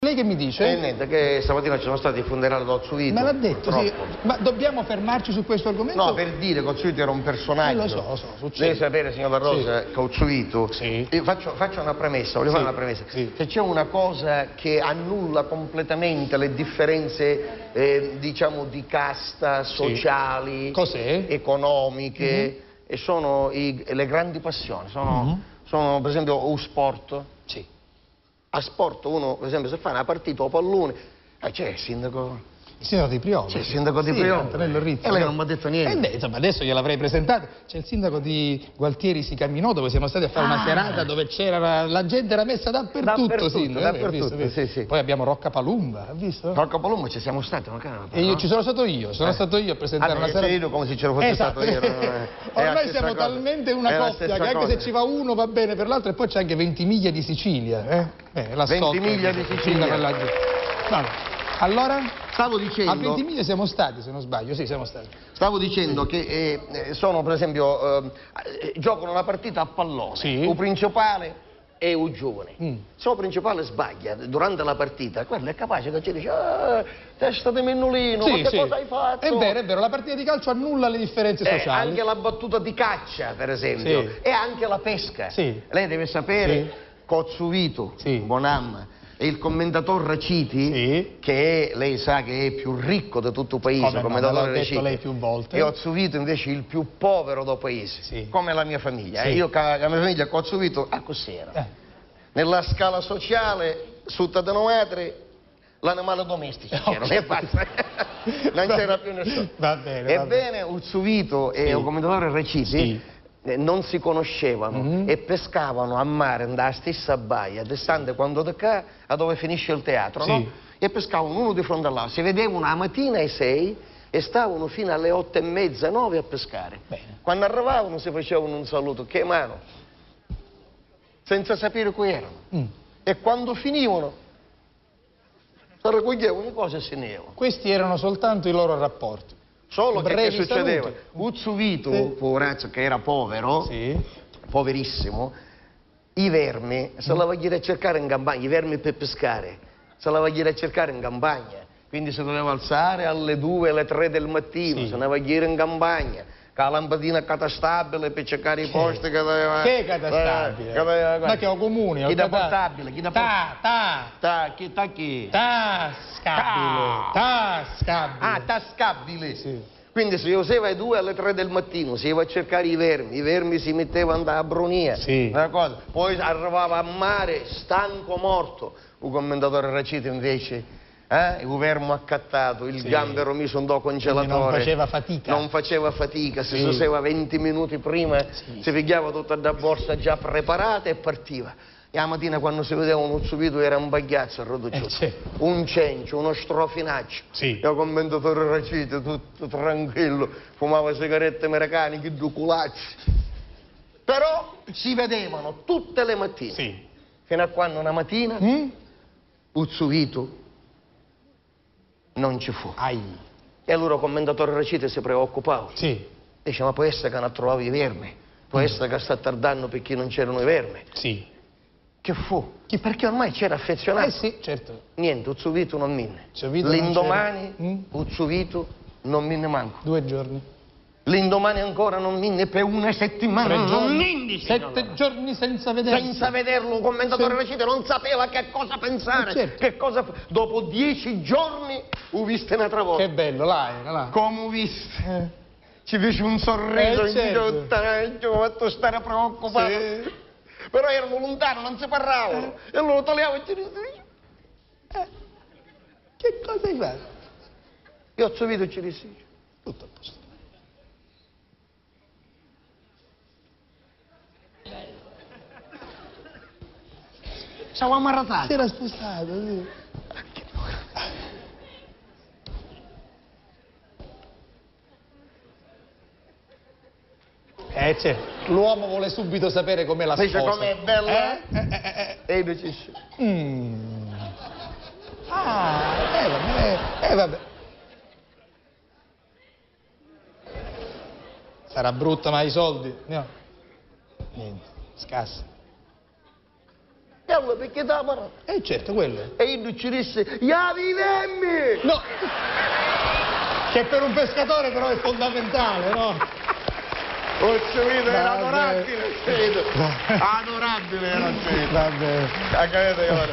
Lei che mi dice? Niente, che stamattina ci sono stati i funerali di Cozzuvito. Me l'ha detto, sì. Ma dobbiamo fermarci su questo argomento? No, per dire, Cozzuvito era un personaggio. Lo so, succede. Deve sapere, signor La Rosa, sì. Cozzuvito. Sì. Faccio una premessa, voglio fare una premessa. Sì. Se c'è una cosa che annulla completamente le differenze, diciamo, di casta, sociali, economiche, e sono le grandi passioni. Sono per esempio, lo sport. Sì. A sport uno, per esempio, se fa una partita o pallone, c'è il sindaco. Il sindaco di Priolo. C'è il sindaco di Priolo. Antonello Rizzi. E lei non mi ha detto niente. Insomma, adesso gliel'avrei presentato. C'è il sindaco di Gualtieri Si Camminò, dove siamo stati a fare una serata dove c'era la gente era messa dappertutto, sindaco. Dappertutto, sì. Poi abbiamo Rocca Palumba, ha visto? Rocca Palumba ci siamo stati, no? E io ci sono stato io, a presentare una serata. Io come se c'ero fosse stato io. Ormai siamo talmente una coppia che anche se ci va uno va bene per l'altro, e poi c'è anche Ventimiglia di Sicilia. Ventimiglia di Sicilia. No. Allora? Stavo dicendo... A Ventimiglia siamo stati, se non sbaglio, sì, siamo stati. Stavo dicendo che sono, per esempio, giocano una partita a pallone, il principale e il giovane. Se il principale sbaglia durante la partita, quello è capace che ci dice testa di Mennolino, ma che cosa hai fatto? È vero, la partita di calcio annulla le differenze sociali. Anche la battuta di caccia, per esempio, e anche la pesca. Lei deve sapere, Cozzuvito, Bonamma, e il commendatore Raciti, che lei sa che è più ricco di tutto il paese, come l'ha detto lei più volte, e Cozzuvito invece il più povero del paese, come la mia famiglia. Io, la mia famiglia, Cozzuvito, a cos'era? Nella scala sociale, su 9 metri, l'animale domestico c'era, non c'era più nessuno. Ebbene, Cozzuvito e il commendatore Raciti non si conoscevano e pescavano a mare nella stessa baia, distante quando da qua a dove finisce il teatro, no? E pescavano uno di fronte all'altro, si vedevano la mattina alle 6 e stavano fino alle 8:30, 9 a pescare. Quando arrivavano si facevano un saluto, che mano, senza sapere chi erano. E quando finivano si raccoglievano le cose e se ne andavano. Questi erano soltanto i loro rapporti. Solo che succedeva? Cozzuvito, poveraccio che era povero, poverissimo, i vermi se la vogliono cercare in campagna, i vermi per pescare, se la vogliono cercare in campagna, quindi si doveva alzare alle 2, alle 3 del mattino, se ne vogliono in campagna, con la lampadina catastabile per cercare i posti che doveva... Che catastabile? Ma che ho comune? Chi da portabile? Chi da Tascabile. Tascabile. Quindi si usava alle 2 alle 3 del mattino, si iva a cercare i vermi si mettevano andare a brunia, una cosa. Poi arrivava a mare stanco morto, il commendatore Raciti invece, il vermo accattato, il gambero messo in congelatore. Non faceva fatica. Non faceva fatica, si suseva 20 minuti prima, si pigliava tutta la borsa già preparata e partiva. E la mattina quando si vedeva uno subito era un bagliazzo un cencio, uno strofinaccio. Il commendatore Raciti, tutto tranquillo, fumava sigarette americane, due culacci. Però si vedevano tutte le mattine. Fino a quando una mattina Cozzuvito non ci fu. E allora il commendatore Raciti si preoccupava. Dice, ma può essere che non trovava i vermi, può essere che sta tardando perché non c'erano i vermi. Che fu? Perché ormai c'era affezionato. Niente, Cozzuvito non minne. L'indomani Cozzuvito non minne manco. 2 giorni. L'indomani ancora non minne per una settimana. 3 giorni. 7 giorni senza vederlo. Senza vederlo, il commentatore Raciti non sapeva che cosa pensare. Che cosa... Dopo 10 giorni ho visto un'altra volta. Che bello, là. Come ho visto. Ci fece un sorriso in giotta, ci ho fatto stare preoccupato. Però erano lontano, non si parlavano. E allora togliamo e ci dice. Che cosa hai fatto? Io ho subito ci dice. Tutto a posto. Siamo ammaratati. Si era spostato, l'uomo vuole subito sapere com'è la sposa. Dice com'è bella? E lui ci dice. Vabbè. Sarà brutta, ma i soldi? No. Niente, scassa. pescella perché da parata. Certo, quello. E io ci disse, ya vivemmi! No! Che per un pescatore però è fondamentale, no? Ho capito, era adorabile, adorabile era il ceto. Va bene. A capite,